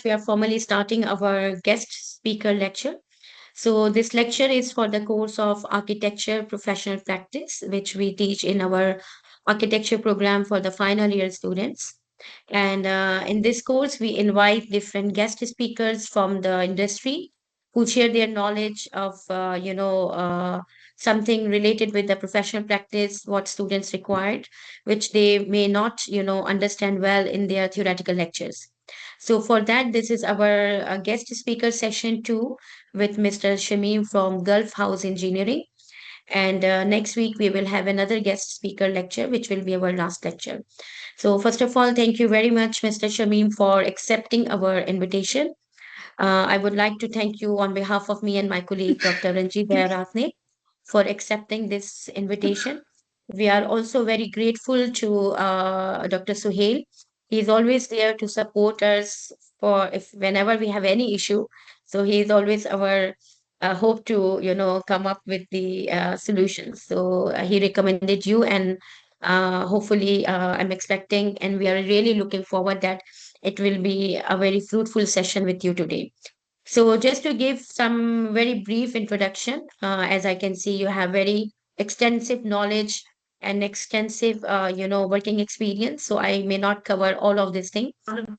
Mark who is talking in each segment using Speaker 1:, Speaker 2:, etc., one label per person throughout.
Speaker 1: we are formally starting our guest speaker lecture. So, this lecture is for the course of Architecture Professional Practice, which we teach in our architecture program for the final year students. And in this course, we invite different guest speakers from the industry who share their knowledge of, something related with the professional practice, what students required, which they may not, understand well in their theoretical lectures. So for that, this is our guest speaker session two with Mr. Shamim from Gulf House Engineering. And next week, we will have another guest speaker lecture, which will be our last lecture. So, first of all, thank you very much, Mr. Shamim, for accepting our invitation. I would like to thank you on behalf of me and my colleague, Dr. Ranjit Ratne, for accepting this invitation. We are also very grateful to Dr. Suhail. He is always there to support us for if whenever we have any issue. So he is always our hope to come up with the solutions. So he recommended you, and hopefully I'm expecting, and we are really looking forward that it will be a very fruitful session with you today. So just to give some very brief introduction, as I can see, you have very extensive knowledge and extensive, working experience. So I may not cover all of this thing.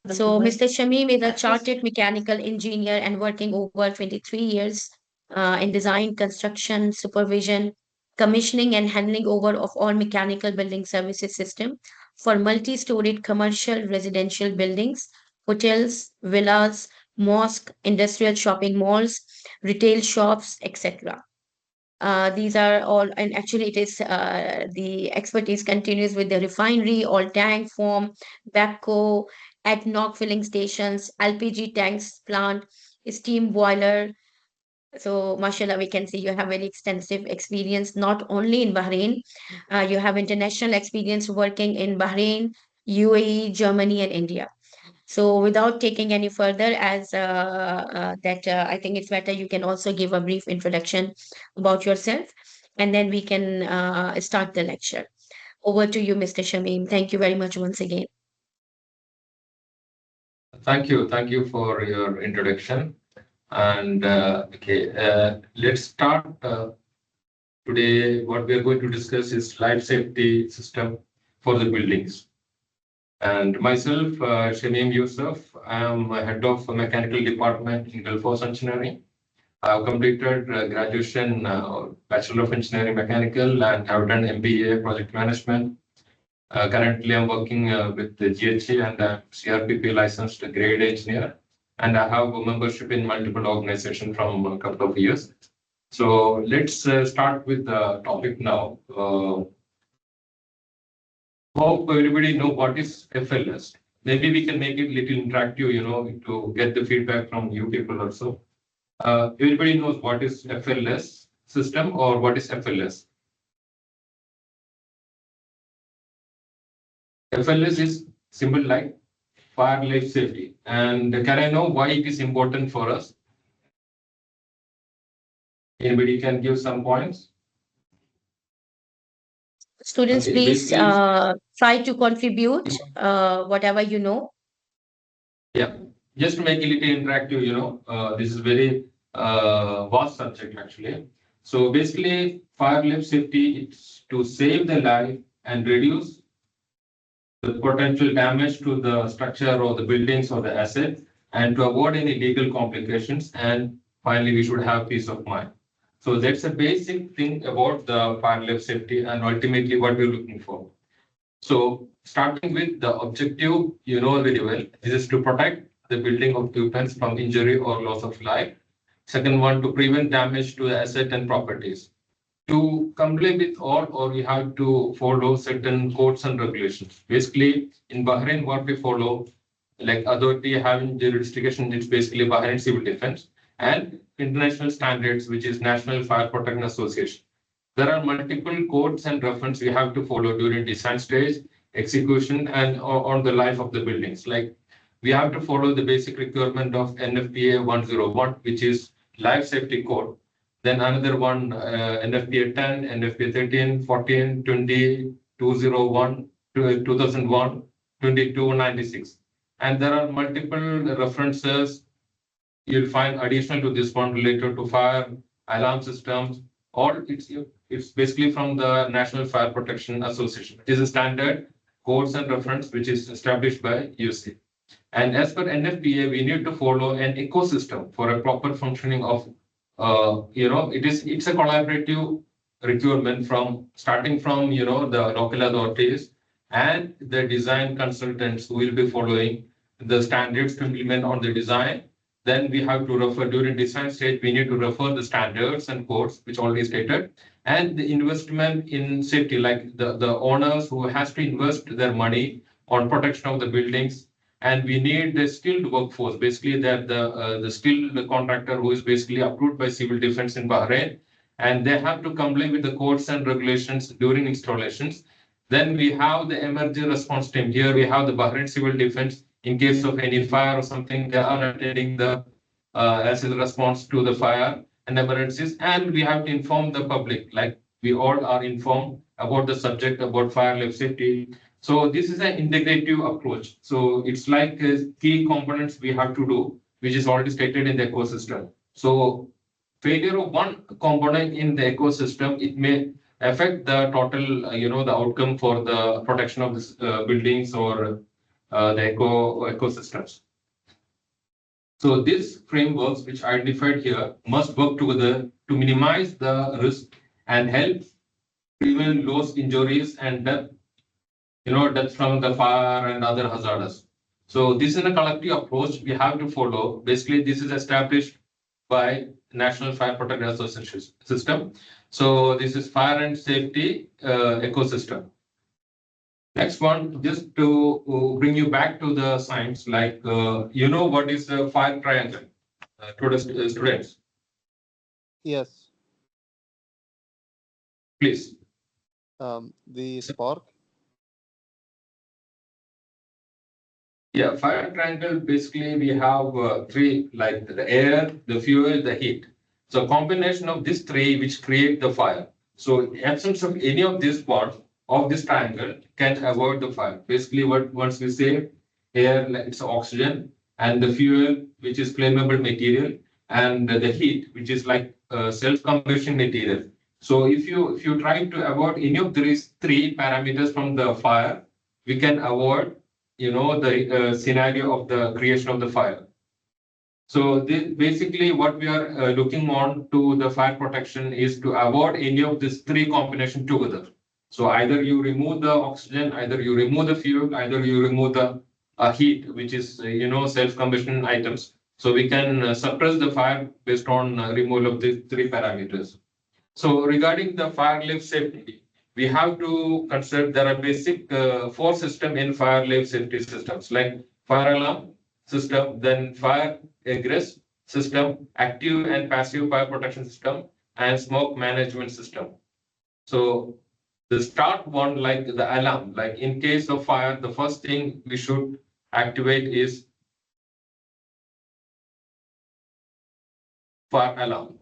Speaker 1: So Mr. Shamim is a chartered mechanical engineer and working over 23 years in design, construction, supervision, commissioning, and handling over of all mechanical building services system for multi-storied commercial residential buildings, hotels, villas, mosque, industrial shopping malls, retail shops, etc. These are all, and actually, it is the expertise continues with the refinery, all tank form, backhoe, ADNOC filling stations, LPG tanks plant, steam boiler. So, mashallah, we can see you have very extensive experience not only in Bahrain, you have international experience working in Bahrain, UAE, Germany, and India. So without taking any further, as I think it's better you can also give a brief introduction about yourself, and then we can start the lecture. Over to you, Mr. Shamim. Thank you very much once again.
Speaker 2: Thank you for your introduction. And let's start. Today, what we are going to discuss is life safety system for the buildings. And myself, Shamim Yusuf, I am head of mechanical department in Gulf House Engineering. I have completed graduation, Bachelor of Engineering Mechanical, and have done MBA Project Management. Currently, I'm working with the GHE and I'm CRPP licensed grade engineer, and I have a membership in multiple organizations from a couple of years. So let's start with the topic now. Hope everybody know what is FLS. Maybe we can make it a little interactive, to get the feedback from you people also. Everybody knows what is FLS system or what is FLS. FLS is symbol like fire life safety. And can I know why it is important for us? Anybody can give some points?
Speaker 1: Students, please try to contribute whatever you know.
Speaker 2: Yeah, just to make it a little interactive, this is very vast subject actually. So basically, fire life safety is to save the life and reduce the potential damage to the structure or the buildings or the asset, and to avoid any legal complications. And finally, we should have peace of mind. So that's a basic thing about the fire life safety and ultimately what we're looking for. So starting with the objective, you know very well, this is to protect the building occupants from injury or loss of life. Second one, to prevent damage to the asset and properties. To comply with all, or we have to follow certain codes and regulations. Basically, in Bahrain, what we follow, like authority having jurisdiction, it's basically Bahrain Civil Defense, and international standards, which is National Fire Protection Association. There are multiple codes and reference we have to follow during design stage, execution, and on the life of the buildings. Like we have to follow the basic requirement of NFPA 101, which is life safety code. Then another one, NFPA 10, NFPA 13, 14, 20, 201, 2001, 2296. and there are multiple references you'll find additional to this one related to fire alarm systems. Or it's basically from the National Fire Protection Association. It is a standard codes and reference which is established by UC. And as per NFPA, we need to follow an ecosystem for a proper functioning of, it's a collaborative requirement from starting from, the local authorities and the design consultants who will be following the standards to implement on the design. Then we have to refer during design stage, we need to refer the standards and codes, which already stated, and the investment in safety, like the owners who has to invest their money on protection of the buildings. And we need a skilled workforce, basically that the skilled contractor who is basically approved by civil defense in Bahrain, and they have to comply with the codes and regulations during installations. Then we have the emergency response team. Here we have the Bahrain civil defense. In case of any fire or something, they are attending the as a response to the fire and emergencies. And we have to inform the public, like we all are informed about the subject about fire life safety. So this is an integrative approach. So it's like key components we have to do, which is already stated in the ecosystem. So failure of one component in the ecosystem, it may affect the total, the outcome for the protection of this buildings or the ecosystems. So these frameworks, which are identified here, must work together to minimize the risk and help prevent loss, injuries, and death, death from the fire and other hazards. So this is a collective approach we have to follow. Basically, this is established by National Fire Protection Association system. So this is fire and safety ecosystem. Next one, just to bring you back to the science, like, what is the fire triangle to the students?
Speaker 3: Yes.
Speaker 2: Please.
Speaker 3: The spark.
Speaker 2: Yeah, fire triangle, basically we have three, like the air, the fuel, the heat. So combination of these three which create the fire. So absence of any of these parts of this triangle can avoid the fire. Basically, what once we say air, it's oxygen, and the fuel, which is flammable material, and the heat, which is like self-combustion material. So if you try to avoid any of these three parameters from the fire, we can avoid, the scenario of the creation of the fire. So this, basically what we are looking on to the fire protection is to avoid any of these three combination together. So either you remove the oxygen, either you remove the fuel, either you remove the heat, which is, self-combustion items. So we can suppress the fire based on removal of these three parameters. So regarding the fire life safety, we have to consider there are basic four systems in fire life safety systems, like fire alarm system, then fire egress system, active and passive fire protection system, and smoke management system. So the start one, like the alarm, like in case of fire, the first thing we should activate is fire alarm.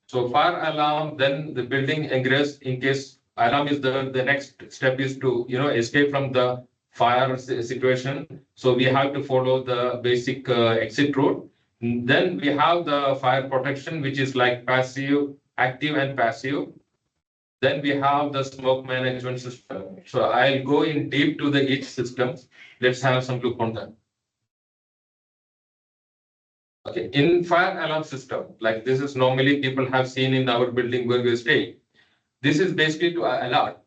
Speaker 2: So fire alarm, then the building egress, in case alarm is the next step is to, escape from the fire situation. So we have to follow the basic exit route. Then we have the fire protection, which is like passive, active and passive. Then we have the smoke management system. So I'll go in deep to the each system. Let's have some look on that. Okay, in fire alarm system, like this is normally people have seen in our building where we stay. This is basically to alert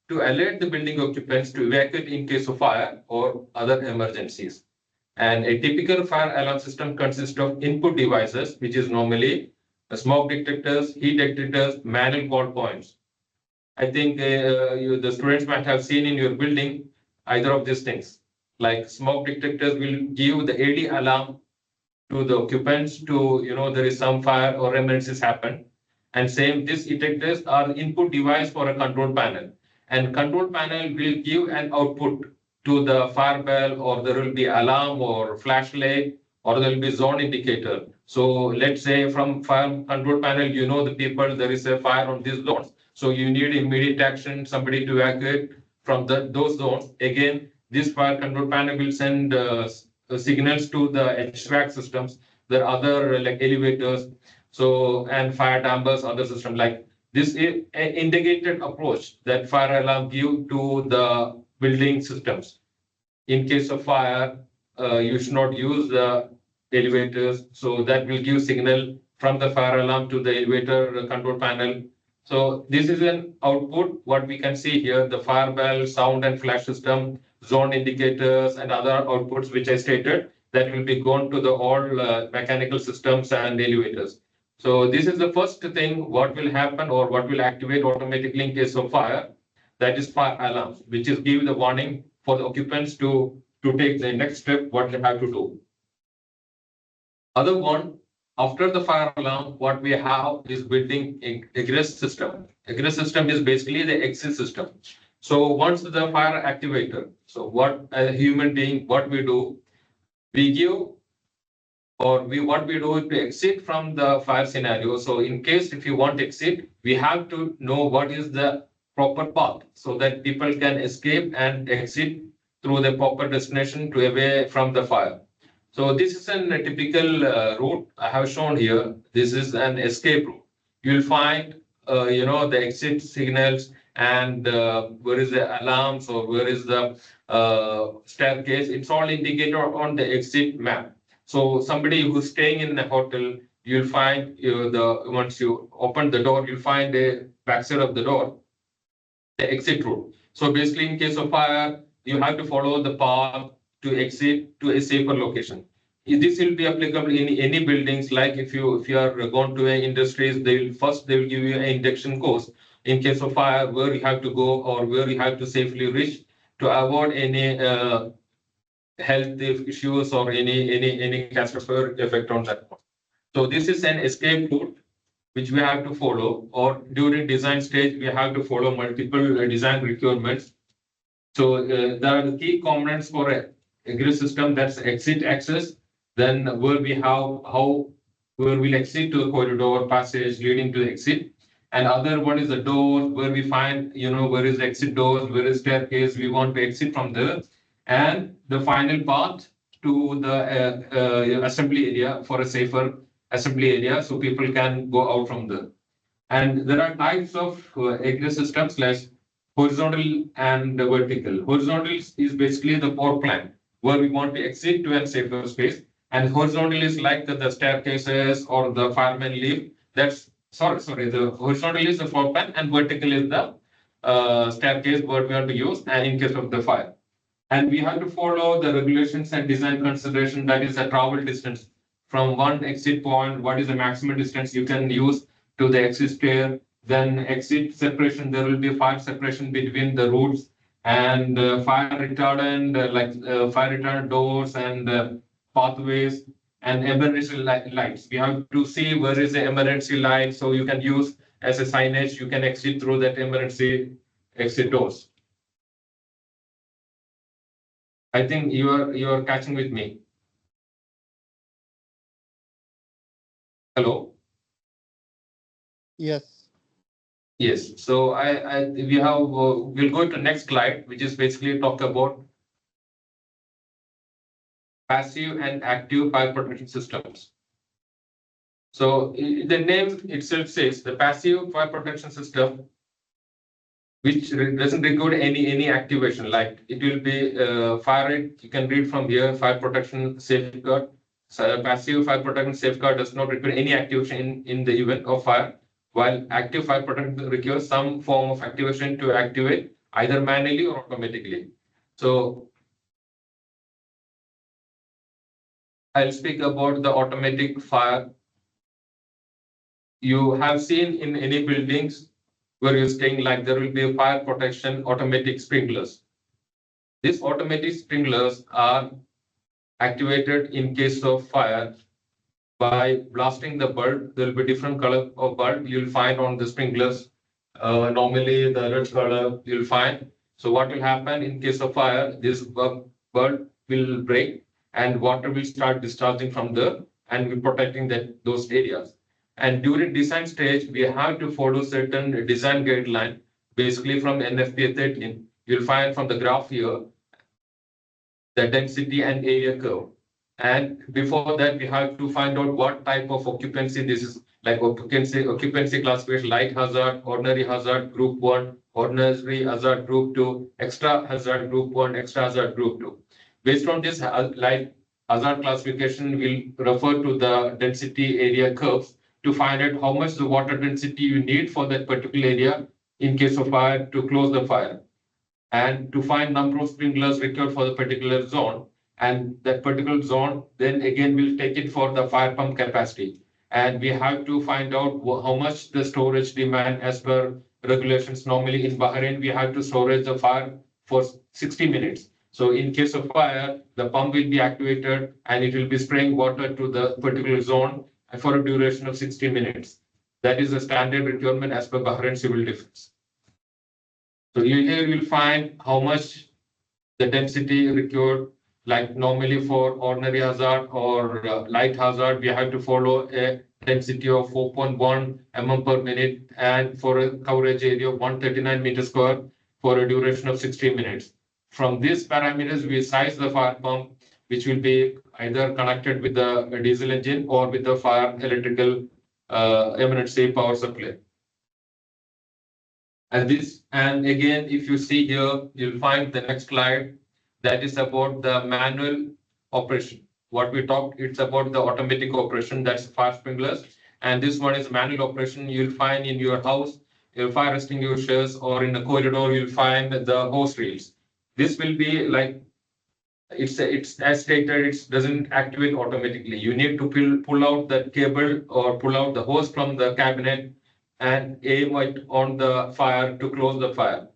Speaker 2: the building occupants to evacuate in case of fire or other emergencies. And a typical fire alarm system consists of input devices, which is normally smoke detectors, heat detectors, manual call points. I think the students might have seen in your building either of these things. Like smoke detectors will give the AD alarm to the occupants to, there is some fire or emergencies happen. And same, these detectors are the input device for a control panel. And control panel will give an output to the fire bell, or there will be alarm or flashlight, or there will be zone indicator. So let's say from fire control panel, the people, there is a fire on these zones. So you need immediate action, somebody to evacuate from those zones. Again, this fire control panel will send signals to the HVAC systems. There are other like elevators, so and fire dampers, other systems like this is an integrated approach that fire alarm give to the building systems. In case of fire, you should not use the elevators. So that will give signal from the fire alarm to the elevator control panel. So this is an output. What we can see here, the fire bell, sound and flash system, zone indicators, and other outputs which I stated that will be gone to the all mechanical systems and elevators. So this is the first thing what will happen or what will activate automatically in case of fire. That is fire alarms, which is give the warning for the occupants to take the next step, what they have to do. Other one, after the fire alarm, what we have is building egress system. Egress system is basically the exit system. So once the fire activator, so what a human being, what we do, we give or we what we do to exit from the fire scenario. So in case if you want to exit, we have to know what is the proper path so that people can escape and exit through the proper destination to away from the fire. So this is a typical route I have shown here. This is an escape route. You'll find, the exit signals and where is the alarms or where is the staircase. It's all indicated on the exit map. So somebody who's staying in a hotel, you'll find once you open the door, you'll find a backside of the door, the exit route. So basically, in case of fire, you have to follow the path to exit to a safer location. This will be applicable in any buildings. Like if you are going to industries, they will give you an induction course in case of fire where you have to go or where you have to safely reach to avoid any health issues or any catastrophic effect on that one. So this is an escape route which we have to follow, or during design stage we have to follow multiple design requirements. So there are the key components for a grid system. That's exit access. Then where we have how where we'll exit to the corridor passage leading to the exit. And other one is the door where we find where is the exit doors, where is staircase. We want to exit from there, and the final path to the assembly area for a safer assembly area, so people can go out from there. And there are types of egress systems like horizontal and vertical. Horizontal is basically the power plant where we want to exit to a safer space. And horizontal is like the staircases or the fireman lift. That's sorry. The horizontal is the power plant and vertical is the staircase what we want to use and in case of the fire. And we have to follow the regulations and design consideration. That is the travel distance from one exit point. What is the maximum distance you can use to the exit stair? Then exit separation. There will be fire separation between the routes and fire retardant, fire retardant doors and pathways and emergency lights. We have to see where is the emergency light, so you can use as a signage. You can exit through that emergency exit doors. I think you are catching with me. Hello.
Speaker 3: Yes.
Speaker 2: Yes. So we have we'll go to next slide, which is basically talk about passive and active fire protection systems. So the name itself says the passive fire protection system, which doesn't record any activation. Like it will be fire rate. You can read from here fire protection safeguard. So passive fire protection safeguard does not require any activation in the event of fire, while active fire protection requires some form of activation to activate either manually or automatically. So I'll speak about the automatic fire. You have seen in any buildings where you're staying, like there will be a fire protection automatic sprinklers. These automatic sprinklers are activated in case of fire by blasting the bulb. There will be different color of bulb you'll find on the sprinklers. Normally the red color you'll find. So what will happen in case of fire, this bulb will break and water will start discharging from there and will protecting those areas. And during design stage, we have to follow certain design guideline, basically from NFPA 13. You'll find from the graph here, the density and area curve. And before that, we have to find out what type of occupancy this is, like occupancy classification, light hazard, ordinary hazard, group one, ordinary hazard, group two, extra hazard, group one, extra hazard, group two. Based on this light hazard classification, we'll refer to the density area curves to find out how much the water density you need for that particular area in case of fire to close the fire, and to find number of sprinklers required for the particular zone. And that particular zone, then again, we'll take it for the fire pump capacity. And we have to find out how much the storage demand as per regulations. Normally in Bahrain, we have to storage the fire for 60 minutes. So in case of fire, the pump will be activated and it will be spraying water to the particular zone for a duration of 60 minutes. That is the standard requirement as per Bahrain Civil Defense. So here you'll find how much the density required, like normally for ordinary hazard or light hazard, we have to follow a density of 4.1 mm per minute, and for a coverage area of 139 meters square for a duration of 60 minutes. From these parameters, we size the fire pump, which will be either connected with the diesel engine or with the fire electrical emergency power supply. And again, if you see here, you'll find the next slide that is about the manual operation. What we talked, it's about the automatic operation, that's fire sprinklers. And this one is manual operation. You'll find in your house, your fire extinguishers, or in the corridor, you'll find the hose reels. This will be like, it's as stated, it doesn't activate automatically. You need to pull out the cable or pull out the hose from the cabinet and aim it on the fire to close the fire.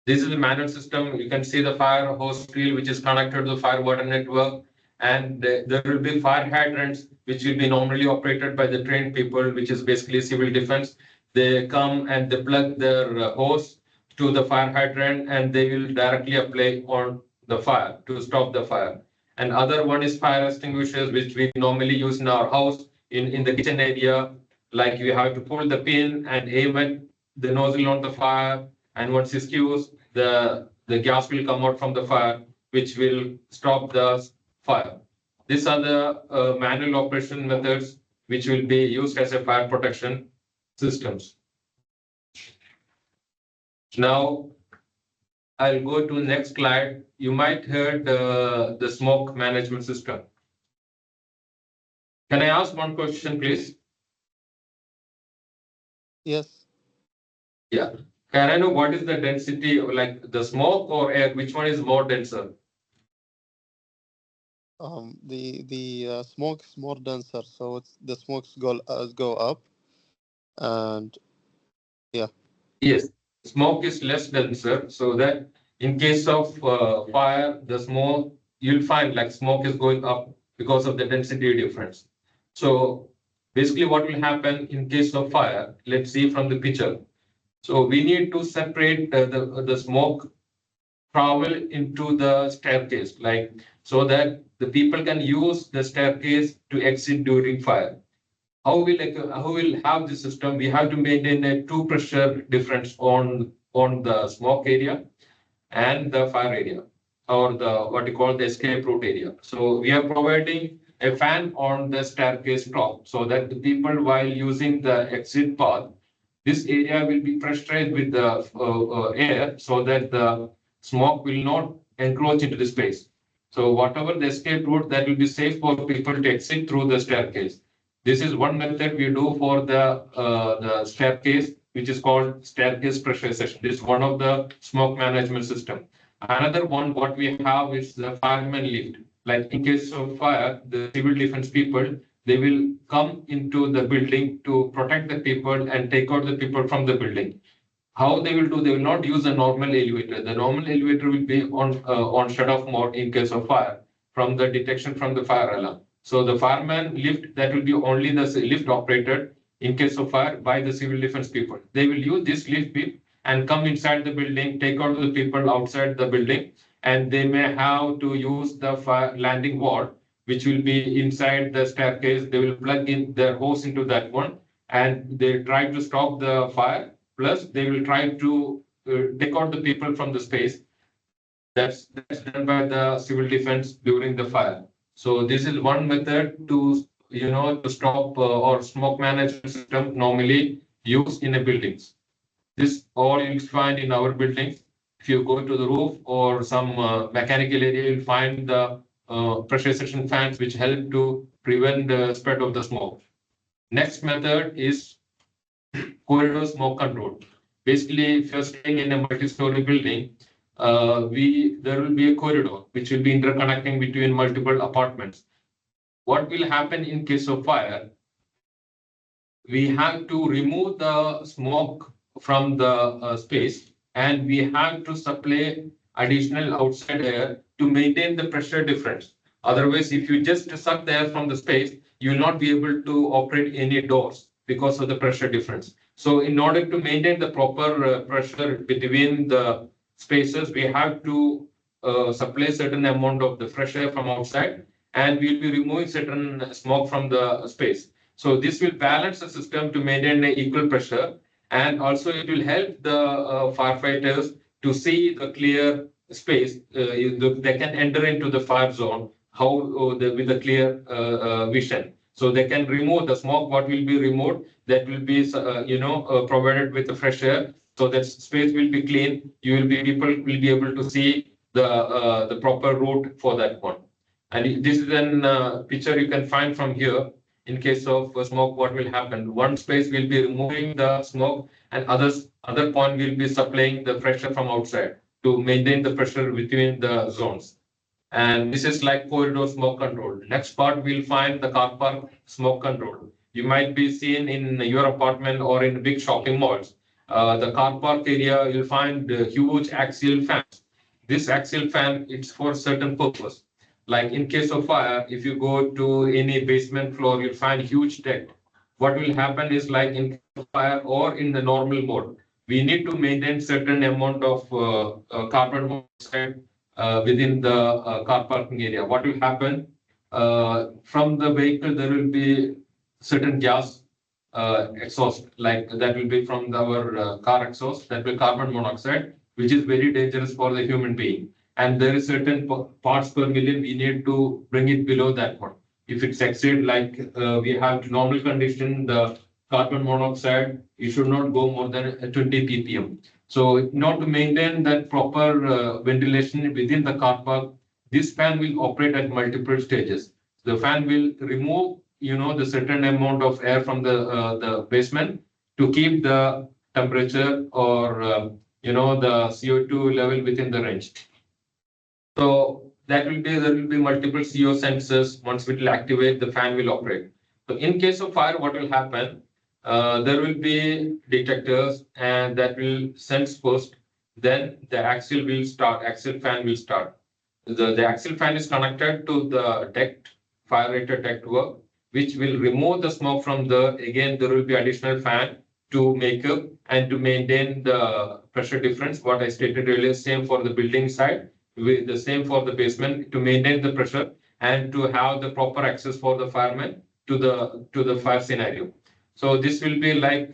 Speaker 2: This is the manual system. You can see the fire hose reel, which is connected to the fire water network. And there will be fire hydrants, which will be normally operated by the trained people, which is basically civil defense. They come and they plug their hose to the fire hydrant and they will directly apply on the fire to stop the fire. And other one is fire extinguishers, which we normally use in our house in the kitchen area. Like you have to pull the pin and aim at the nozzle on the fire, and once it's used, the gas will come out from the fire, which will stop the fire. These are the manual operation methods which will be used as a fire protection systems. Now, I'll go to next slide. You might heard the smoke management system. Can I ask one question, please?
Speaker 3: Yes.
Speaker 2: Yeah. Can I know what is the density, like the smoke or air? Which one is more denser?
Speaker 3: The smoke is more denser, so the smokes go up, and yeah.
Speaker 2: Yes, smoke is less denser, so that in case of fire, the smoke, you'll find like smoke is going up because of the density difference. So basically what will happen in case of fire, let's see from the picture. So we need to separate the smoke travel into the staircase, like so that the people can use the staircase to exit during fire. How will have the system? We have to maintain a two pressure difference on the smoke area and the fire area, or the what you call the escape route area. So we are providing a fan on the staircase top so that the people, while using the exit path, this area will be pressurized with the air so that the smoke will not encroach into the space. So whatever the escape route, that will be safe for people to exit through the staircase. This is one method we do for the staircase, which is called staircase pressurization. This is one of the smoke management system. Another one, what we have is the fireman lift. Like in case of fire, the civil defense people, they will come into the building to protect the people and take out the people from the building. How they will do? They will not use a normal elevator. The normal elevator will be on shut-off mode in case of fire from the detection from the fire alarm. So the fireman lift, that will be only the lift operated in case of fire by the civil defense people. They will use this lift bit and come inside the building, take out the people outside the building, and they may have to use the fire landing wall, which will be inside the staircase. They will plug in their hose into that one, and they try to stop the fire. Plus, they will try to take out the people from the space. That's done by the civil defense during the fire. So this is one method to to stop or smoke management system normally used in a buildings. This all you'll find in our buildings. If you go to the roof or some mechanical area, you'll find the pressurization fans which help to prevent the spread of the smoke. Next method is corridor smoke control. Basically, if you're staying in a multi-story building, we there will be a corridor which will be interconnecting between multiple apartments. What will happen in case of fire? We have to remove the smoke from the space, and we have to supply additional outside air to maintain the pressure difference. Otherwise, if you just suck the air from the space, you will not be able to operate any doors because of the pressure difference. So in order to maintain the proper pressure between the spaces, we have to supply certain amount of the fresh air from outside, and we'll be removing certain smoke from the space. So this will balance the system to maintain an equal pressure, and also it will help the firefighters to see the clear space. They can enter into the fire zone with a clear vision. So they can remove the smoke. What will be removed, that will be provided with the fresh air. So that space will be clean. People will be able to see the proper route for that one. And this is an picture you can find from here. In case of smoke, what will happen? One space will be removing the smoke, and other point will be supplying the pressure from outside to maintain the pressure between the zones. And this is like corridor smoke control. Next part, we'll find the car park smoke control. You might be seen in your apartment or in big shopping malls. The car park area, you'll find huge axial fans. This axial fan, it's for certain purpose. Like in case of fire, if you go to any basement floor, you'll find huge deck. What will happen is, like in case of fire or in the normal mode, we need to maintain certain amount of carbon monoxide within the car parking area. What will happen? From the vehicle, there will be certain gas exhaust, like that will be from our car exhaust, that will carbon monoxide, which is very dangerous for the human being. And there is certain parts per million, we need to bring it below that one. If it's exceed, like we have to normal condition, the carbon monoxide, it should not go more than 20 ppm. So in order to maintain that proper ventilation within the car park, this fan will operate at multiple stages. The fan will remove, the certain amount of air from the basement to keep the temperature or the CO2 level within the range. So there will be multiple CO sensors. Once it will activate, the fan will operate. So in case of fire, what will happen? There will be detectors, and that will sense first. Then the axial fan will start. The axial fan is connected to the duct, fire rated duct work, which will remove the smoke from the, again, there will be additional fan to make up and to maintain the pressure difference. What I stated earlier, same for the building side, with the same for the basement, to maintain the pressure and to have the proper access for the firemen to the fire scenario. So this will be like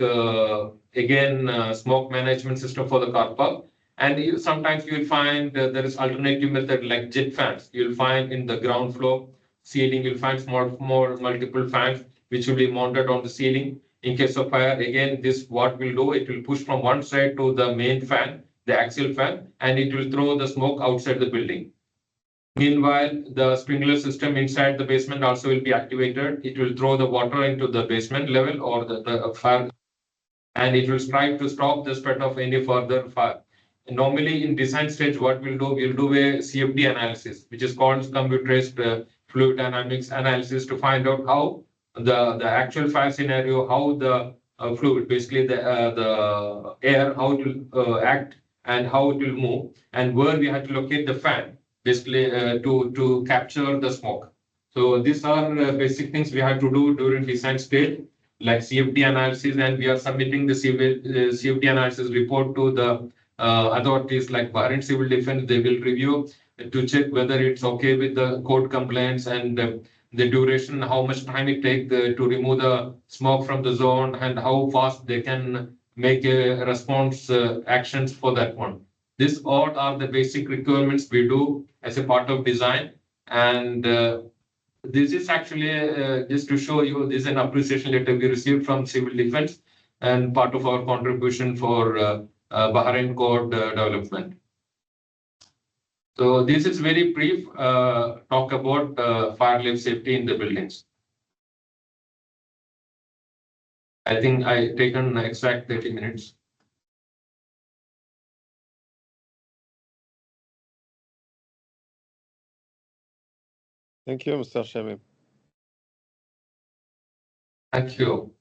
Speaker 2: again smoke management system for the car park. And sometimes you will find there is alternative method like jet fans. You'll find in the ground floor ceiling, you'll find more multiple fans which will be mounted on the ceiling. In case of fire, again, this what will do, it will push from one side to the main fan, the axial fan, and it will throw the smoke outside the building. Meanwhile, the sprinkler system inside the basement also will be activated. It will throw the water into the basement level or the fire, and it will strive to stop the spread of any further fire. And normally, in design stage, what we'll do a CFD analysis, which is called computerized fluid dynamics analysis, to find out how the actual fire scenario, how the fluid, basically the air, how it will act and how it will move, and where we have to locate the fan, basically to capture the smoke. So these are basic things we have to do during design stage, like CFD analysis, and we are submitting the CFD analysis report to the authorities like Bahrain Civil Defense. They will review to check whether it's okay with the code compliance and the duration, how much time it takes to remove the smoke from the zone, and how fast they can make a response actions for that one. This all are the basic requirements we do as a part of design. And this is actually just to show you, this is an appreciation letter we received from Civil Defense and part of our contribution for Bahrain Code development. So this is very brief talk about fire life safety in the buildings. I think I taken exact 30 minutes.
Speaker 3: Thank you, Mr. Shamim.
Speaker 2: Thank you.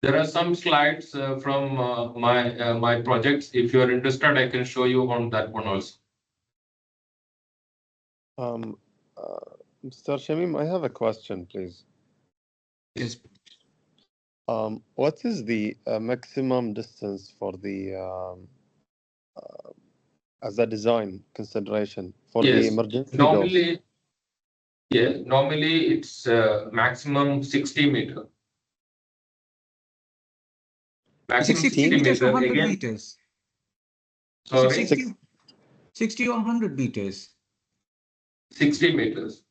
Speaker 2: There are some slides from my projects. If you are interested, I can show you on that one also.
Speaker 3: Mr. Shamim, I have a question, please.
Speaker 4: Yes.
Speaker 3: What is the maximum distance for the as a design consideration for the
Speaker 2: Yes,
Speaker 3: emergency doors?
Speaker 2: normally it's maximum 60 meter. Maximum
Speaker 4: 60 meters or 100
Speaker 2: again.
Speaker 4: meters?
Speaker 2: Sorry,
Speaker 4: 60 or 100 meters?
Speaker 2: 60 meters.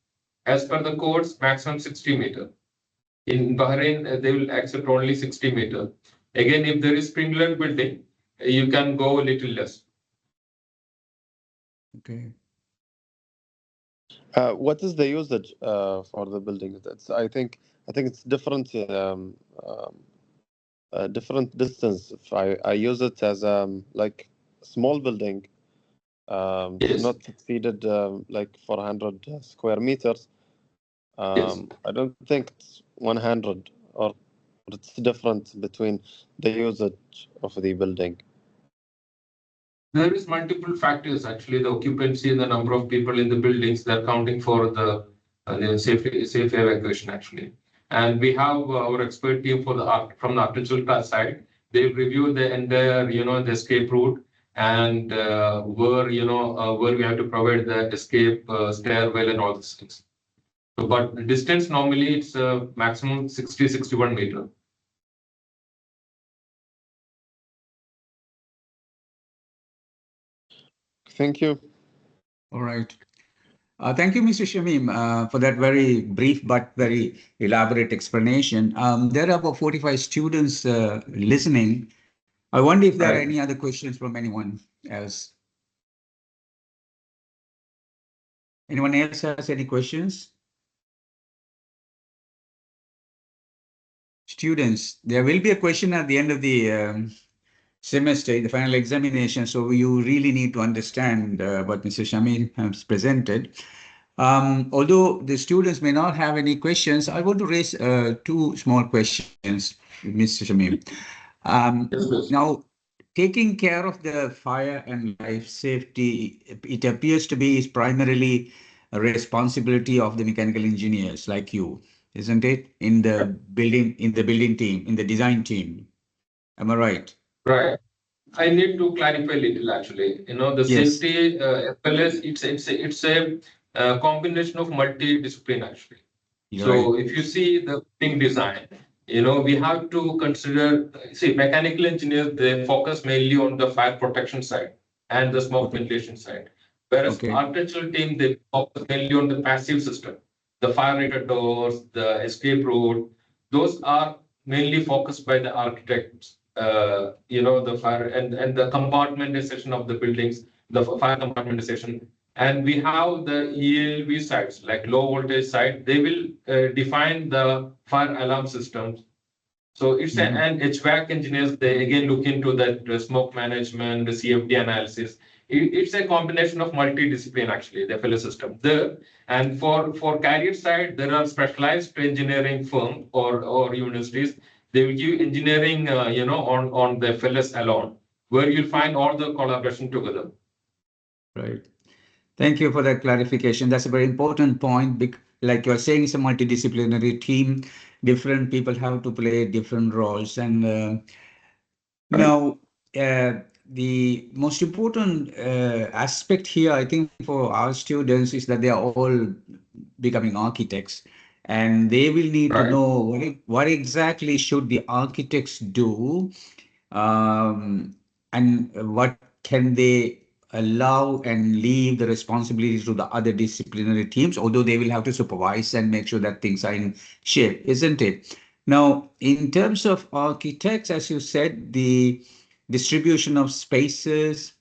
Speaker 2: As per the codes, maximum 60 meter. In Bahrain, they will accept only 60 meter. Again, if there is sprinkler building, you can go a little less.
Speaker 4: Okay.
Speaker 3: What is the usage for the building? I think it's different different distance. If I use it as like small building,
Speaker 2: Yes.
Speaker 3: not exceeded like 400 square meters.
Speaker 2: Yes.
Speaker 3: I don't think it's 100 or it's different between the usage of the building.
Speaker 2: There is multiple factors actually, the occupancy, the number of people in the buildings, they're counting for the safe evacuation actually. And we have our expert team for from the architectural side. They review the entire, the escape route and where we have to provide the escape stairwell and all these things. So, but the distance normally it's maximum 61 meter.
Speaker 3: Thank you.
Speaker 4: All right. Thank you, Mr. Shamim, for that very brief but very elaborate explanation. There are about 45 students listening. I wonder if there are any other questions from anyone else. Anyone else has any questions? Students, there will be a question at the end of the semester, the final examination. So you really need to understand what Mr. Shamim has presented. Although the students may not have any questions, I want to raise two small questions, Mr. Shamim. Now, taking care of the fire and life safety, it appears to be is primarily a responsibility of the mechanical engineers like you, isn't it? In the building team, in the design team. Am I right?
Speaker 2: Right. I need to clarify a little actually. The
Speaker 4: Yes.
Speaker 2: safety as well as it's a combination of multidiscipline actually.
Speaker 4: You're
Speaker 2: So
Speaker 4: right.
Speaker 2: if you see the building design, we have to consider, mechanical engineers, they focus mainly on the fire protection side and the smoke ventilation side. Whereas
Speaker 4: Okay.
Speaker 2: architectural team, they focus mainly on the passive system, the fire rated doors, the escape route. Those are mainly focused by the architects, the fire and the compartmentalization of the buildings, the fire compartmentalization. And we have the ELV sites, like low voltage site, they will define the fire alarm systems. So it's and HVAC engineers, they again look into that smoke management, the CFD analysis. It's a combination of multidiscipline actually, the fellow system. And for career side, there are specialized engineering firm or universities. They will give engineering, on the fellows alone, where you'll find all the collaboration together.
Speaker 4: Right. Thank you for that clarification. That's a very important point. Like you're saying, it's a multidisciplinary team. Different people have to play different roles. And now, the most important aspect here, I think, for our students is that they are all becoming architects. And they will need to know what exactly should the architects do, and what can they allow and leave the responsibilities to the other disciplinary teams, although they will have to supervise and make sure that things are in shape, isn't it? Now, in terms of architects, as you said, the distribution of spaces,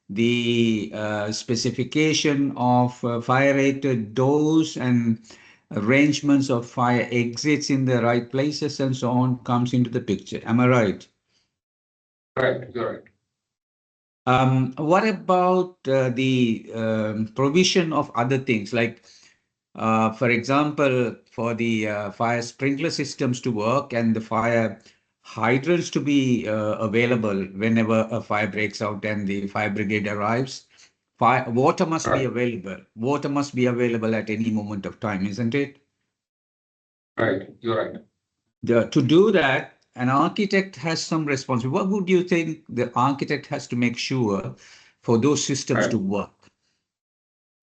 Speaker 4: the specification of fire-rated doors and arrangements of fire exits in the right places and so on comes into the picture. Am I right?
Speaker 2: Right, you're right.
Speaker 4: What about the provision of other things like, for example, for the fire sprinkler systems to work and the fire hydrants to be available whenever a fire breaks out and the fire brigade arrives? Water must be
Speaker 2: Right,
Speaker 4: available. Water must be available at any moment of time, isn't it?
Speaker 2: right, you're right.
Speaker 4: To do that, an architect has some responsibility. What would you think the architect has to make sure for those systems to
Speaker 2: Right.
Speaker 4: work?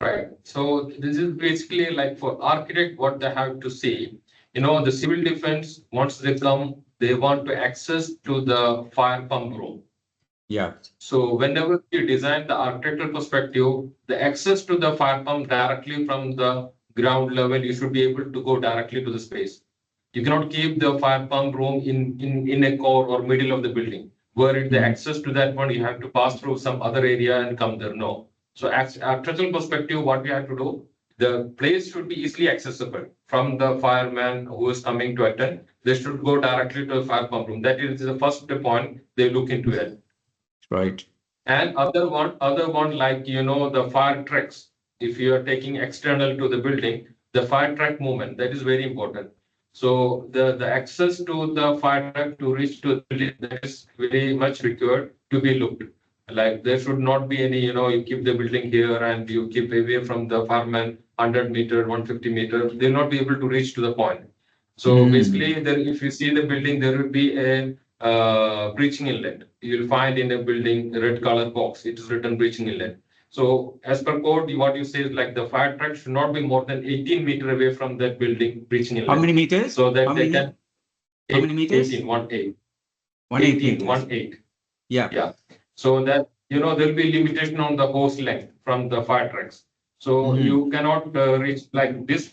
Speaker 2: Right. So this is basically like for architect, what they have to see. The civil defense, once they come, they want to access to the fire pump room.
Speaker 4: Yeah.
Speaker 2: So whenever you design the architectural perspective, the access to the fire pump directly from the ground level, you should be able to go directly to the space. You cannot keep the fire pump room in a core or middle of the building, where the
Speaker 4: Mhm.
Speaker 2: access to that one, you have to pass through some other area and come there. No. So architectural perspective, what we have to do, the place should be easily accessible from the fireman who is coming to attend. They should go directly to the fire pump room. That is the first point they look into it.
Speaker 4: Right.
Speaker 2: And other one like the fire trucks. If you are taking external to the building, the fire truck movement that is very important. So the access to the fire truck to reach to the building, that is very much required to be looked. Like there should not be any you keep the building here and you keep away from the fireman 100 meter, 150 meter. They'll not be able to reach to the point. So
Speaker 4: Mm.
Speaker 2: basically, there if you see the building, there will be a breaching inlet. You'll find in a building a red color box. It is written breaching inlet. So as per code, what you say is like the fire truck should not be more than 18 meter away from that building breaching
Speaker 4: How
Speaker 2: inlet,
Speaker 4: many meters?
Speaker 2: so
Speaker 4: How
Speaker 2: that they
Speaker 4: many?
Speaker 2: can
Speaker 4: How many meters?
Speaker 2: 18, 1 8,
Speaker 4: 18
Speaker 2: 18,
Speaker 4: meters.
Speaker 2: 1 8.
Speaker 4: Yeah.
Speaker 2: Yeah. So that, there'll be limitation on the hose length from the fire trucks. So
Speaker 4: Mhm.
Speaker 2: you cannot reach like this.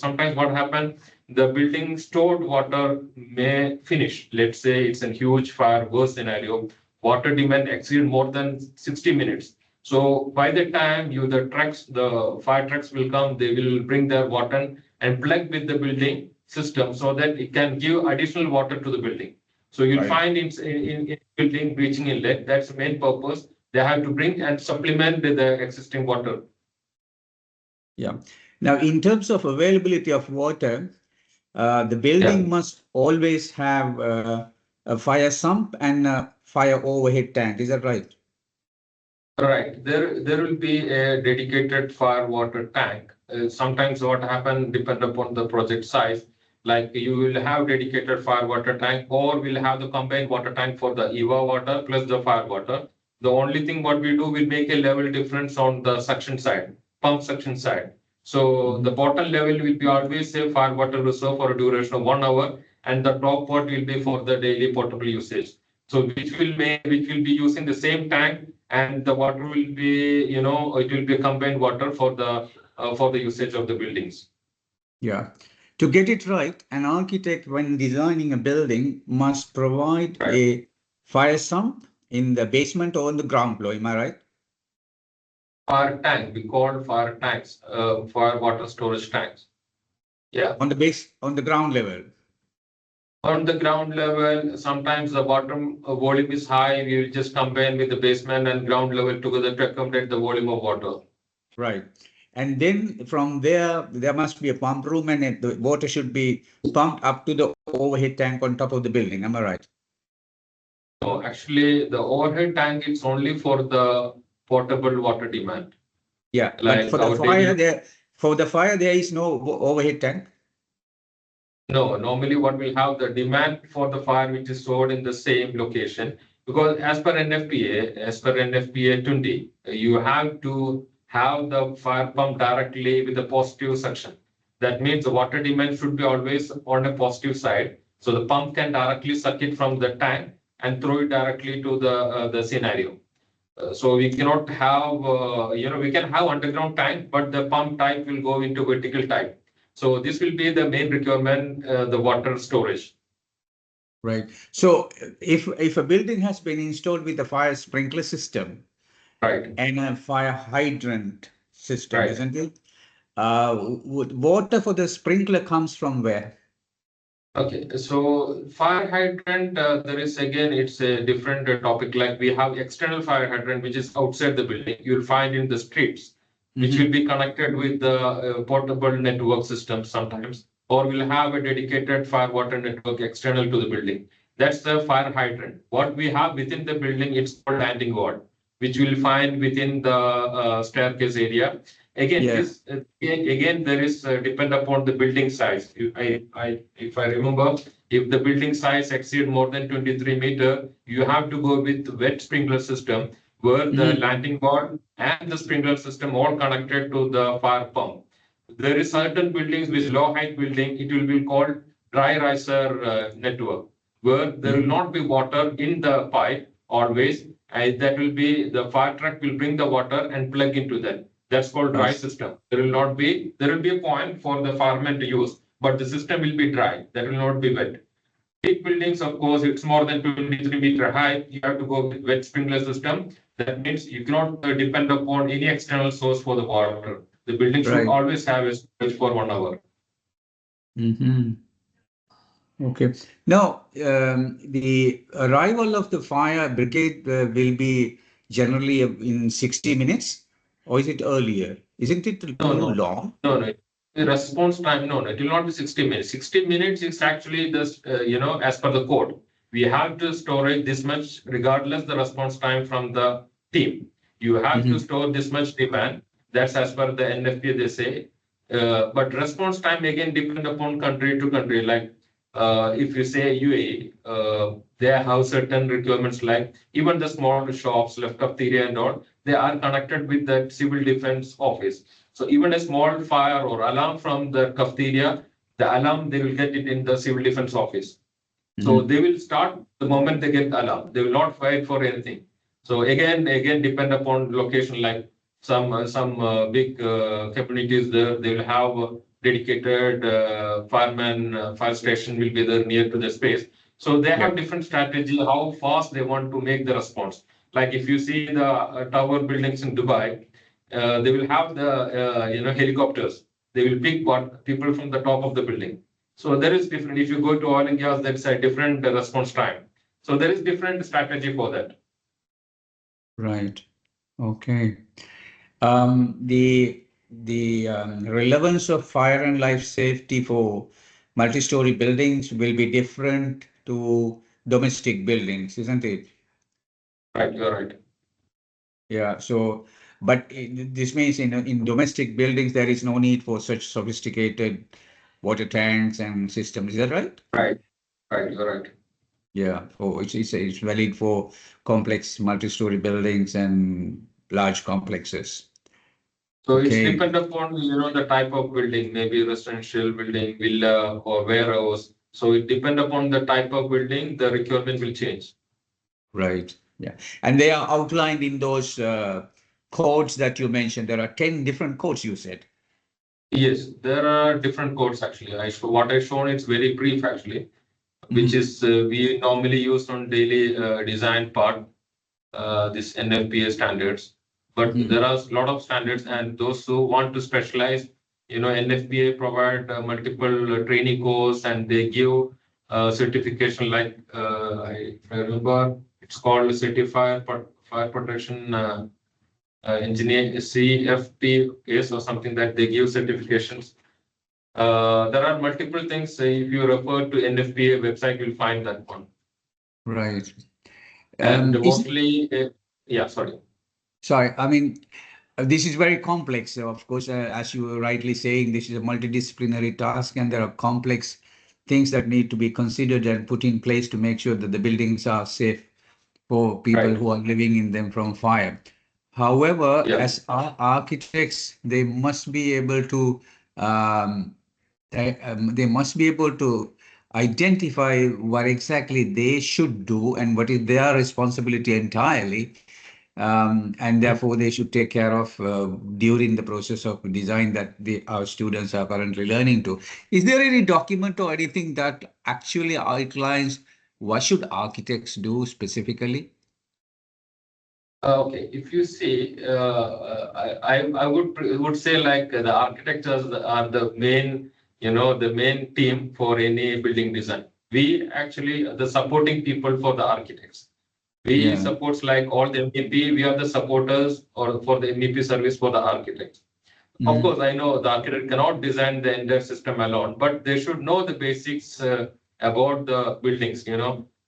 Speaker 2: Sometimes what happens, the building stored water may finish. Let's say it's a huge fire burst scenario. Water demand exceed more than 60 minutes. So by the time the fire trucks will come, they will bring their water and plug with the building system so that it can give additional water to the building. So you'll
Speaker 4: Right.
Speaker 2: find in building breaching inlet, that's the main purpose. They have to bring and supplement with the existing water.
Speaker 4: Yeah. Now, in terms of availability of water, the
Speaker 2: Yeah,
Speaker 4: building must always have a fire sump and a fire overhead tank. Is that right?
Speaker 2: right. There will be a dedicated fire water tank. Sometimes what happen depend upon the project size. Like you will have dedicated fire water tank, or we'll have the combined water tank for the EVA water plus the fire water. The only thing what we do, we'll make a level difference on the suction side, pump suction side. So the
Speaker 4: Mhm.
Speaker 2: bottom level will be always a fire water reserve for a duration of 1 hour, and the top part will be for the daily potable usage. So which will be using the same tank, and the water will be, it will be combined water for the usage of the buildings.
Speaker 4: Yeah. To get it right, an architect, when designing a building, must provide
Speaker 2: Right.
Speaker 4: a fire sump in the basement or on the ground floor. Am I right?
Speaker 2: Fire tank, we call fire tanks, fire water storage tanks. Yeah.
Speaker 4: On the ground level.
Speaker 2: On the ground level, sometimes the bottom volume is high. We will just combine with the basement and ground level together to accommodate the volume of water.
Speaker 4: Right. And then from there, there must be a pump room and the water should be pumped up to the overhead tank on top of the building. Am I right?
Speaker 2: No, actually, the overhead tank is only for the portable water demand,
Speaker 4: Yeah. But
Speaker 2: like our daily.
Speaker 4: for the fire, there is no overhead tank.
Speaker 2: No, normally what will have the demand for the fire which is stored in the same location, because as per NFPA 20, you have to have the fire pump directly with the positive suction. That means the water demand should be always on a positive side. So the pump can directly suck it from the tank and throw it directly to the scenario. So we cannot have, we can have underground tank, but the pump type will go into vertical type. So this will be the main requirement, the water storage.
Speaker 4: Right. So if a building has been installed with a fire sprinkler system
Speaker 2: Right,
Speaker 4: and a fire hydrant system,
Speaker 2: right.
Speaker 4: isn't it? Water for the sprinkler comes from where?
Speaker 2: Okay, so fire hydrant, there is again, it's a different topic. Like we have external fire hydrant, which is outside the building. You'll find in the streets, which will
Speaker 4: Mm-hmm.
Speaker 2: be connected with the portable network system sometimes, or we'll have a dedicated fire water network external to the building. That's the fire hydrant. What we have within the building, it's called landing wall, which you'll find within the staircase area. Again,
Speaker 4: Yeah.
Speaker 2: this again there is depend upon the building size. If I remember, if the building size exceed more than 23 meter, you have to go with wet sprinkler system where the
Speaker 4: Mm-hmm.
Speaker 2: landing board and the sprinkler system all connected to the fire pump. There is certain buildings with low height building, it will be called dry riser network, where there will
Speaker 4: Mm-hmm.
Speaker 2: not be water in the pipe always. That will be the fire truck will bring the water and plug into that. That's called dry
Speaker 4: Right.
Speaker 2: system. There will be a point for the firemen to use, but the system will be dry. That will not be wet. Big buildings, of course, it's more than 23-meter high. You have to go with wet sprinkler system. That means you cannot depend upon any external source for the water. The building should
Speaker 4: Right.
Speaker 2: always have a storage for 1 hour.
Speaker 4: Mm-hmm. Okay. Now, the arrival of the fire brigade will be generally in 60 minutes, or is it earlier? Isn't it
Speaker 2: No,
Speaker 4: too
Speaker 2: no,
Speaker 4: long?
Speaker 2: no. The response time, no, it will not be 60 minutes. 60 minutes is actually this, as per the code. We have to store it this much, regardless the response time from the team. You have to
Speaker 4: Mm-hmm.
Speaker 2: store this much demand. That's as per the NFP they say. But response time again depend upon country to country. Like if you say UAE, they have certain requirements like even the small shops, left cafeteria and all, they are connected with the civil defense office. So even a small fire or alarm from the cafeteria, the alarm, they will get it in the civil defense office. So
Speaker 4: Mm-hmm.
Speaker 2: they will start the moment they get the alarm. They will not fight for anything. So again, depend upon location. Like some big communities there, they will have a dedicated fireman fire station will be there near to the space. So they
Speaker 4: Yeah.
Speaker 2: have different strategy how fast they want to make the response. Like if you see the tower buildings in Dubai, they will have the helicopters. They will pick what people from the top of the building. So there is different. If you go to oil and gas, that's a different response time. So there is different strategy for that.
Speaker 4: Right. Okay. The relevance of fire and life safety for multi-story buildings will be different to domestic buildings, isn't it?
Speaker 2: Right, you're right.
Speaker 4: Yeah. So, but this means in domestic buildings there is no need for such sophisticated water tanks and systems. Is that right?
Speaker 2: Right, right, you're right.
Speaker 4: Yeah. Oh, it's valid for complex multi-story buildings and large complexes.
Speaker 2: So it's
Speaker 4: Okay.
Speaker 2: depend upon the type of building, maybe residential building, villa or warehouse. So it depend upon the type of building, the requirement will change.
Speaker 4: Right. Yeah. And they are outlined in those codes that you mentioned. There are 10 different codes, you said.
Speaker 2: Yes, there are different codes actually. What I shown it's very brief actually, which
Speaker 4: Mhm.
Speaker 2: is we normally use on daily design part. This NFPA standards. But
Speaker 4: Mhm.
Speaker 2: there are a lot of standards, and those who want to specialize, NFPA provide multiple training course, and they give certification like I remember it's called Certified Fire Protection Engineer CFP or something that they give certifications. There are multiple things. If you refer to NFPA website, you'll find that one.
Speaker 4: Right.
Speaker 2: And
Speaker 4: Is
Speaker 2: mostly, yeah, sorry.
Speaker 4: Sorry, I mean, this is very complex. Of course, as you were rightly saying, this is a multidisciplinary task, and there are complex things that need to be considered and put in place to make sure that the buildings are safe for people
Speaker 2: Right.
Speaker 4: who are living in them from fire. However,
Speaker 2: Yeah.
Speaker 4: as architects, they must be able to um, they must be able to identify what exactly they should do and what is their responsibility entirely, and therefore they should take care of during the process of design that our students are currently learning to. Is there any document or anything that actually outlines what should architects do specifically?
Speaker 2: Okay, if you see, I would say like the architects are the main, the main team for any building design. We actually are the supporting people for the architects. We
Speaker 4: Yeah.
Speaker 2: supports like all the MEP. We are the supporters or for the MEP service for the architects. Of course, I know the architect cannot design the entire system alone, but they should know the basics about the buildings.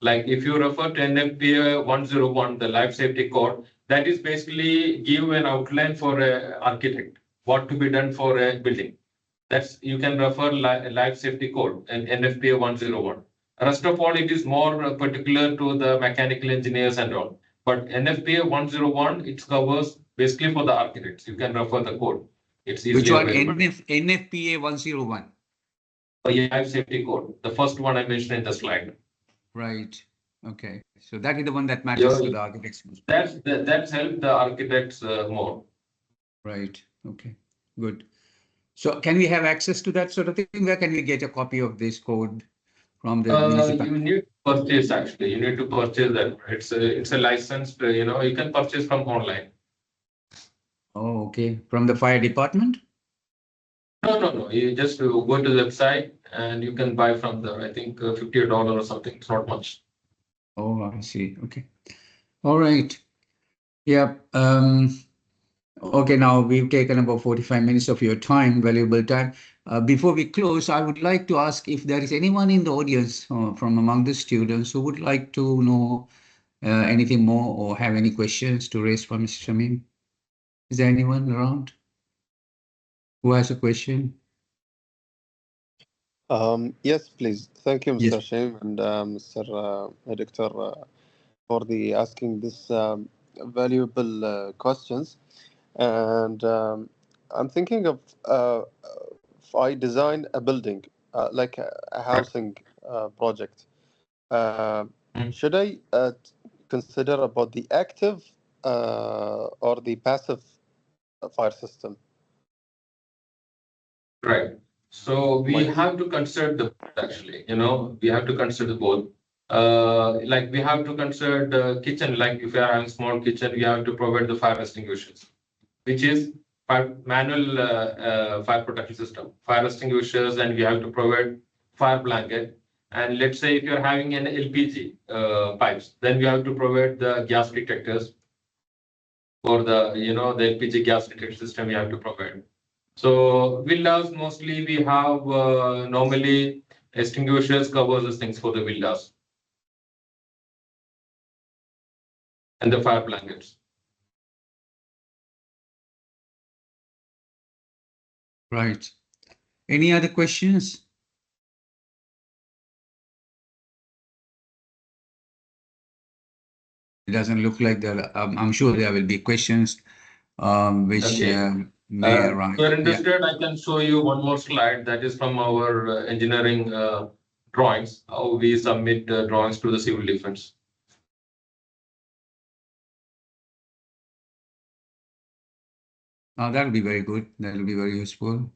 Speaker 2: Like if you refer to NFPA 101, the life safety code, that is basically give an outline for an architect, what to be done for a building. That's you can refer life safety code and NFPA 101. Rest of all, it is more particular to the mechanical engineers and all. But NFPA 101, it covers basically for the architects. You can refer the code. It's
Speaker 4: Which
Speaker 2: easily
Speaker 4: one?
Speaker 2: available.
Speaker 4: NFPA 101.
Speaker 2: Yeah, life safety code, the first one I mentioned in the slide.
Speaker 4: Right. Okay. So that is the one that matters
Speaker 2: Yeah,
Speaker 4: to the architects most.
Speaker 2: that's helped the architects more.
Speaker 4: Right. Okay. Good. So can we have access to that sort of thing? Where can we get a copy of this code from the municipal?
Speaker 2: You need to purchase actually. You need to purchase that. It's a licensed. You can purchase from online.
Speaker 4: Oh, okay. From the fire department?
Speaker 2: No. You just go to the website and you can buy from there. I think $50 or something. It's not much.
Speaker 4: Oh, I see. Okay. All right. Yeah. Okay, now we've taken about 45 minutes of your time, valuable time. Before we close, I would like to ask if there is anyone in the audience from among the students who would like to know anything more or have any questions to raise for Mr. Shamim. Is there anyone around who has a question?
Speaker 3: Yes, please. Thank you,
Speaker 4: Yes.
Speaker 3: Mr. Shim and Mr. Director, for the asking this valuable questions. And I'm thinking of if I design a building, like a housing project, uh,
Speaker 2: Mm.
Speaker 3: should I consider about the active or the passive fire system?
Speaker 2: Right. So we
Speaker 3: My
Speaker 2: have to consider the both actually. We have to consider both. Like we have to consider the kitchen. Like if you are having small kitchen, we have to provide the fire extinguishers, which is manual fire protection system, fire extinguishers, and we have to provide fire blanket. And let's say if you're having an LPG pipes, then we have to provide the gas detectors for the LPG gas detection system we have to provide. So villas mostly we have normally extinguishers covers these things for the villas and the fire blankets.
Speaker 4: Right. Any other questions? It doesn't look like there. I'm sure there will be questions which
Speaker 2: Okay.
Speaker 4: may
Speaker 2: If
Speaker 4: arise.
Speaker 2: you're
Speaker 4: Yeah.
Speaker 2: interested, I can show you one more slide that is from our engineering drawings, how we submit drawings to the civil defense.
Speaker 4: That'll be very good. That'll be very useful.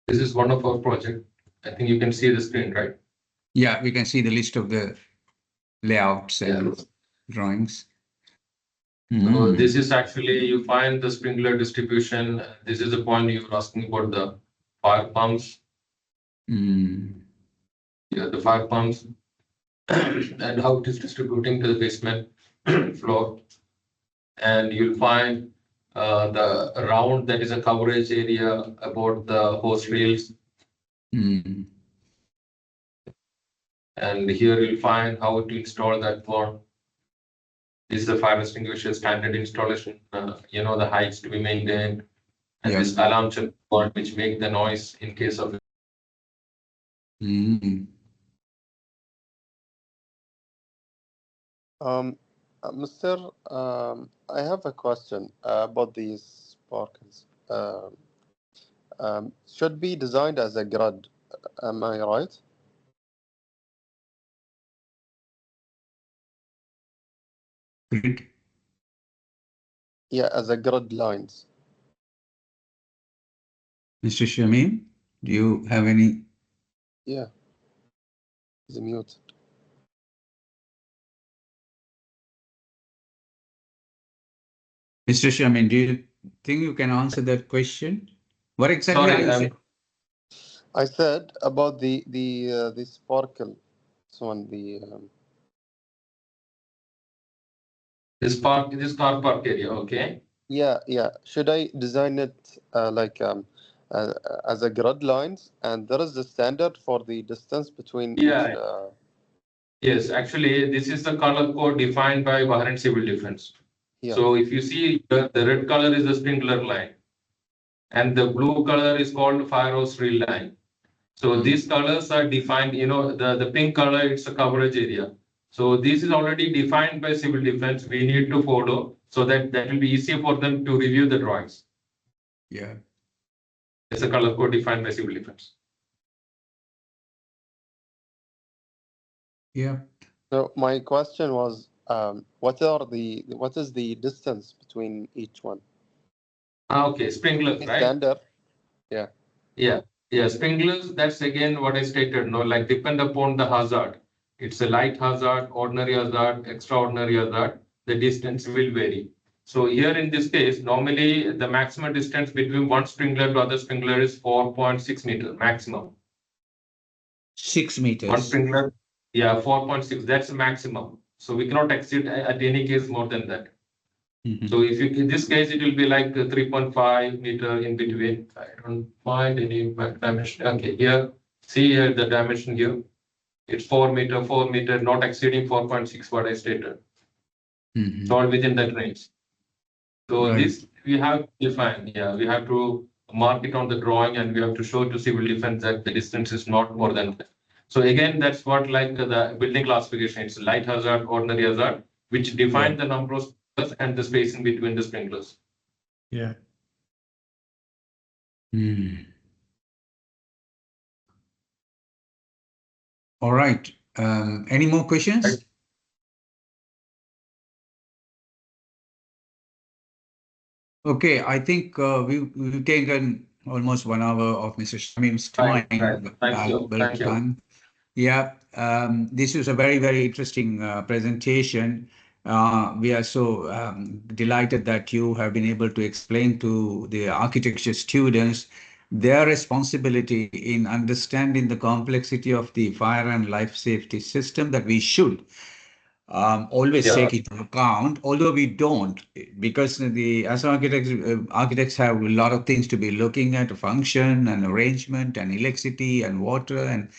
Speaker 2: This is one of our project. I think you can see the screen, right?
Speaker 4: Yeah, we can see the list of the layouts and
Speaker 2: Yeah.
Speaker 4: drawings.
Speaker 2: So this is actually, you find the sprinkler distribution. This is the point you were asking about the fire pumps. Yeah, the fire pumps and how it is distributing to the basement floor. And you'll find the round that is a coverage area about the hose reels. And here you'll find how to install that one. This is the fire extinguisher standard installation, the heights to be maintained. And
Speaker 4: Yeah.
Speaker 2: this alarm check point which make the noise in case of.
Speaker 3: Um, Mr. I have a question about these sparkles. Should be designed as a grid. Am I right?
Speaker 4: Grid.
Speaker 3: Yeah, as a grid lines.
Speaker 4: Mr. Shamim, do you have any?
Speaker 3: Yeah, it's mute.
Speaker 4: Mr. Shamim, do you think you can answer that question? What exactly are
Speaker 2: Sorry,
Speaker 4: you saying?
Speaker 3: I said about the sparkle. So on the
Speaker 2: this car park area. Okay.
Speaker 3: yeah. Should I design it uh, as a grid lines? And there is the standard for the distance between each.
Speaker 2: Yeah. Yes, actually, this is the color code defined by Bahrain Civil Defense.
Speaker 3: Yeah.
Speaker 2: So if you see the red color is the sprinkler line, and the blue color is called fire hose reel line. So these colors are defined. The pink color it's a coverage area. So this is already defined by Civil Defense. We need to follow so that will be easy for them to review the drawings.
Speaker 4: Yeah.
Speaker 2: It's a color code defined by Civil Defense.
Speaker 4: Yeah.
Speaker 3: So my question was, what is the distance between each one?
Speaker 2: Okay, sprinklers,
Speaker 3: The
Speaker 2: right?
Speaker 3: standard. Yeah.
Speaker 2: Yeah, yeah. Sprinklers, that's again what I stated, no, like depend upon the hazard. It's a light hazard, ordinary hazard, extraordinary hazard. The distance will vary. So here in this case, normally the maximum distance between one sprinkler to other sprinkler is 4.6 meters maximum.
Speaker 4: 6
Speaker 2: One
Speaker 4: meters.
Speaker 2: sprinkler, yeah, 4.6. That's the maximum. So we cannot exceed at any case more than that.
Speaker 4: Mhm.
Speaker 2: So if you, in this case, it will be like 3.5 meter in between. I don't find any dimension. Okay, here, see here the dimension here. It's 4 meter, not exceeding 4.6, what I stated. It's all within that range. So
Speaker 4: Right.
Speaker 2: this we have defined, yeah, we have to mark it on the drawing and we have to show to civil defense that the distance is not more than that. So again, that's what like the building classification, it's light hazard, ordinary hazard, which define the number of sprinklers and the spacing between the sprinklers.
Speaker 4: Yeah. Hmm. All right. Any more questions? Okay, I think we've taken almost 1 hour of Mr. Shamim's
Speaker 2: Right,
Speaker 4: time,
Speaker 2: right. Thank you.
Speaker 4: valuable
Speaker 2: Thank you.
Speaker 4: time. Yeah, this was a very, very interesting presentation. We are so delighted that you have been able to explain to the architecture students their responsibility in understanding the complexity of the fire and life safety system that we should always
Speaker 2: Yeah.
Speaker 4: take into account, although we don't, because as architects have a lot of things to be looking at, function and arrangement and electricity and water and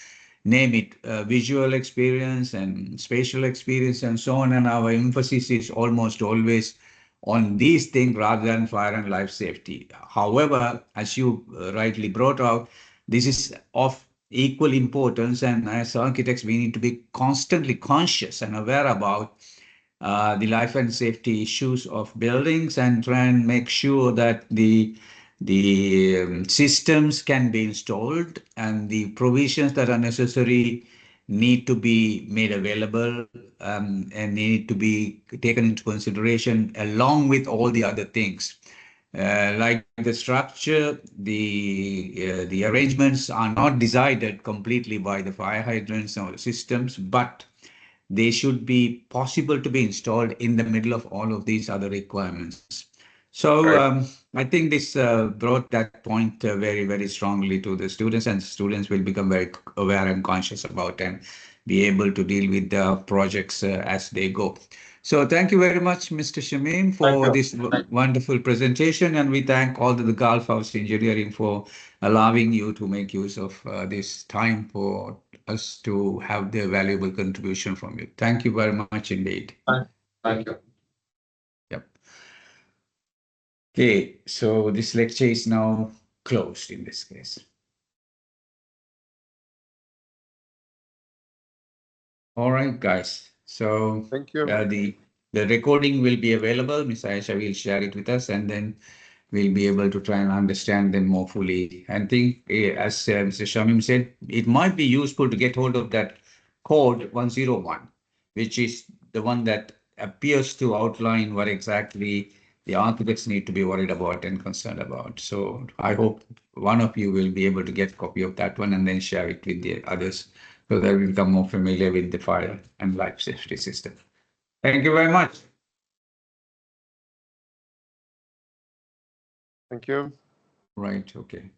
Speaker 4: name it, visual experience and spatial experience and so on. And our emphasis is almost always on these things rather than fire and life safety. However, as you rightly brought out, this is of equal importance, and as architects, we need to be constantly conscious and aware about the life and safety issues of buildings and try and make sure that the systems can be installed and the provisions that are necessary need to be made available and need to be taken into consideration along with all the other things. Like the structure, the arrangements are not decided completely by the fire hydrants or the systems, but they should be possible to be installed in the middle of all of these other requirements. So
Speaker 2: Right.
Speaker 4: I think this brought that point very, very strongly to the students, and students will become very aware and conscious about and be able to deal with the projects as they go. So thank you very much, Mr. Shamim,
Speaker 2: Thank
Speaker 4: for
Speaker 2: you.
Speaker 4: this wonderful presentation, and we thank all the Gulf House Engineering for allowing you to make use of this time for us to have the valuable contribution from you. Thank you very much indeed.
Speaker 2: Thank you.
Speaker 4: Yep. Okay, so this lecture is now closed in this case. All right, guys. So
Speaker 3: Thank you.
Speaker 4: The recording will be available. Ms. Aisha will share it with us, and then we'll be able to try and understand them more fully. And think, as Mr. Shamim said, it might be useful to get hold of that code 101, which is the one that appears to outline what exactly the architects need to be worried about and concerned about. So I hope one of you will be able to get a copy of that one and then share it with the others so that we become more familiar with the fire and life safety system. Thank you very much.
Speaker 3: Thank you.
Speaker 4: Right, okay.